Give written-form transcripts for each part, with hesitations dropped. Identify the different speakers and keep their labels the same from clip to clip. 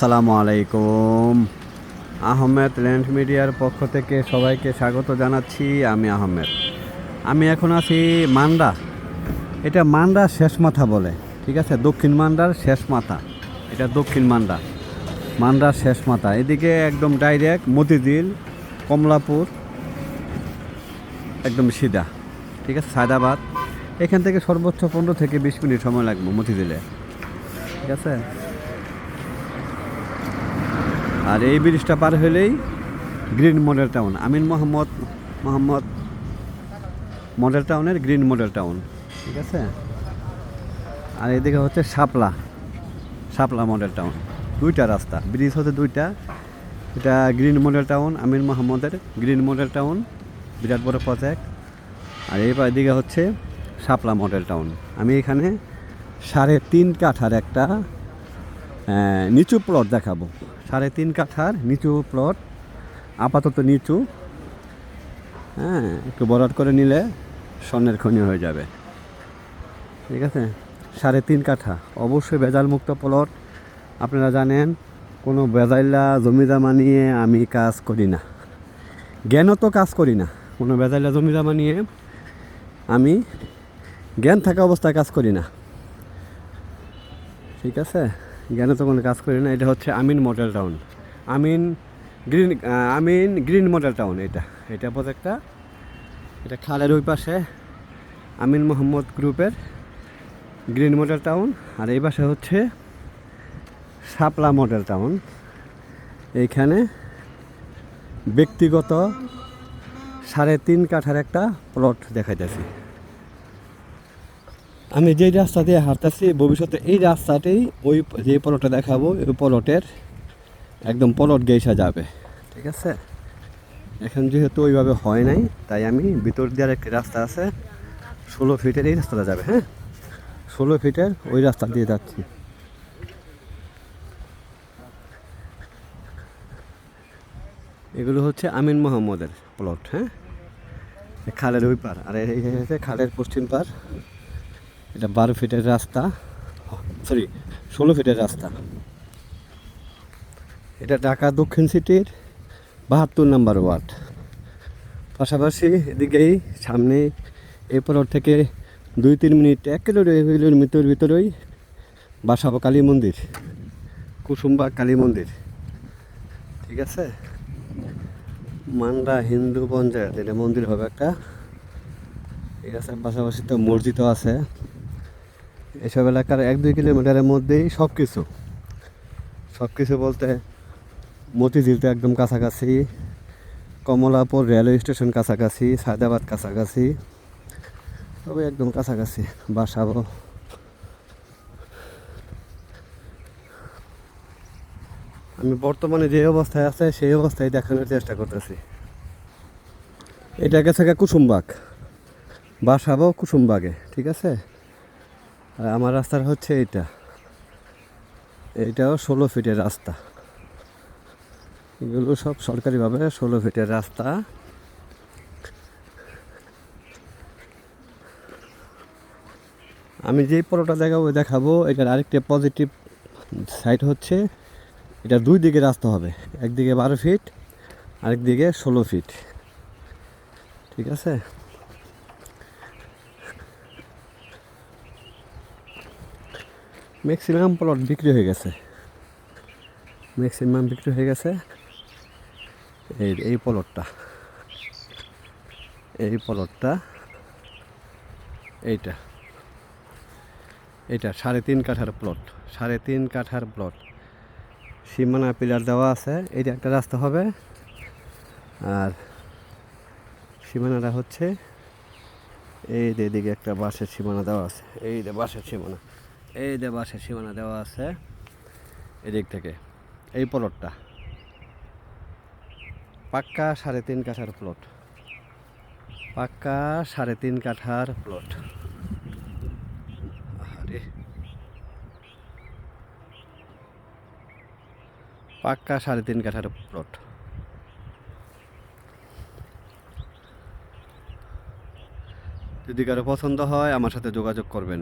Speaker 1: আসসালামু আলাইকুম। আহমেদ ল্যান্ড মিডিয়ার পক্ষ থেকে সবাইকে স্বাগত জানাচ্ছি। আমি আহমেদ। আমি এখন আছি মান্ডা। এটা মান্ডার শেষ মাথা বলে, ঠিক আছে? দক্ষিণ মান্ডার শেষ মাথা, এটা দক্ষিণ মান্ডা, মান্ডার শেষ মাথা। এদিকে একদম ডাইরেক্ট মতিঝিল, কমলাপুর, একদম সিধা, ঠিক আছে? সায়দাবাদ। এখান থেকে সর্বোচ্চ 15 থেকে 20 মিনিট সময় লাগবে মতিঝিলে, ঠিক আছে? আর এই ব্রিজটা পার হলেই গ্রিন মডেল টাউন, আমিন মোহাম্মদ মডেল টাউনের গ্রিন মডেল টাউন, ঠিক আছে? আর এদিকে হচ্ছে শাপলা মডেল টাউন। দুইটা রাস্তা, ব্রিজ হচ্ছে দুইটা। এটা গ্রিন মডেল টাউন, আমিন মোহাম্মদের গ্রিন মডেল টাউন, বিরাট বড় প্রজেক্ট। আর এদিকে হচ্ছে শাপলা মডেল টাউন। আমি এখানে 3.5 কাঠার একটা নিচু প্লট দেখাবো। 3.5 কাঠার নিচু প্লট, আপাতত নিচু। হ্যাঁ, একটু বরাদ করে নিলে স্বর্ণের খনি হয়ে যাবে, ঠিক আছে? 3.5 কাঠা, অবশ্যই ভেজাল মুক্ত প্লট। আপনারা জানেন, কোনো ভেজাইলা জমিজমা নিয়ে আমি কাজ করি না, জ্ঞানত কাজ করি না। কোনো ভেজাইলা জমিজমা নিয়ে আমি জ্ঞান থাকা অবস্থায় কাজ করি না, ঠিক আছে? জ্ঞানে তো কোনো কাজ করি না। এটা হচ্ছে আমিন মডেল টাউন, আমিন গ্রিন মডেল টাউন। এটা প্রজেক্টটা, এটা খালের ওই পাশে আমিন মোহাম্মদ গ্রুপের গ্রিন মডেল টাউন। আর এই পাশে হচ্ছে শাপলা মডেল টাউন। এইখানে ব্যক্তিগত 3.5 কাঠার একটা প্লট দেখাইতেছি। আমি যেই রাস্তা দিয়ে হাঁটতেছি, ভবিষ্যতে এই রাস্তাতেই ওই যে প্লটটা দেখাবো, ওই প্লটের একদম প্লট গেইসা যাবে, ঠিক আছে? এখন যেহেতু ওইভাবে হয় নাই, তাই আমি ভিতর দিয়ে একটা রাস্তা আছে 16 ফিটের, এই রাস্তাটা যাবে। হ্যাঁ, 16 ফিটের ওই রাস্তা দিয়ে যাচ্ছি। এগুলো হচ্ছে আমিন মোহাম্মদের প্লট। হ্যাঁ, খালের ওই পার, আর এই হচ্ছে খালের পশ্চিম পার। এটা 12 ফিটের রাস্তা, 16 ফিটের রাস্তা। এটা ঢাকা দক্ষিণ সিটির 72 নম্বর ওয়ার্ড। পাশাপাশি এদিকেই সামনে এই প্লট থেকে 2-3 মিনিট, 1 কিলোমিটার ভিতরেই বাসাবো কালী মন্দির, কুসুমবাগ কালী মন্দির, ঠিক আছে? মান্ডা হিন্দু পঞ্চায়েত, এটা মন্দির হবে একটা, ঠিক আছে? পাশাপাশি তো মসজিদও আছে। এসব এলাকার 1-2 কিলোমিটারের মধ্যেই সব কিছু বলতে মতিঝিল তো একদম কাছাকাছি, কমলাপুর রেলওয়ে স্টেশন কাছাকাছি, সায়দাবাদ কাছাকাছি, তবে একদম কাছাকাছি বাসাবো। আমি বর্তমানে যে অবস্থায় আছে সেই অবস্থায় দেখানোর চেষ্টা করতেছি। এটা গেছে কুসুমবাগ, বাসাবো কুসুমবাগে, ঠিক আছে? আর আমার রাস্তার হচ্ছে এইটাও 16 ফিটের রাস্তা। এগুলো সব সরকারিভাবে 16 ফিটের রাস্তা। আমি যেই প্লটটা দেখাবো, এটার আরেকটা পজিটিভ সাইড হচ্ছে এটা 2 দিকে রাস্তা হবে, একদিকে 12 ফিট, আরেকদিকে 16 ফিট, ঠিক আছে? ম্যাক্সিমাম প্লট বিক্রি হয়ে গেছে, এই প্লটটা, এইটা 3.5 কাঠার প্লট, 3.5 কাঠার প্লট। সীমানা পিলার দেওয়া আছে, এইটা একটা রাস্তা হবে। আর সীমানাটা হচ্ছে এই দিকে একটা বাঁশের সীমানা দেওয়া আছে, এই যে বাঁশের সীমানা দেওয়া আছে এদিক থেকে। এই প্লটটা পাক্কা 3.5 কাঠার প্লট, পাক্কা 3.5 কাঠার প্লট। পাক্কা 3.5 কাঠার প্লট। যদি কারো পছন্দ হয় আমার সাথে যোগাযোগ করবেন,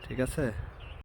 Speaker 1: ঠিক আছে?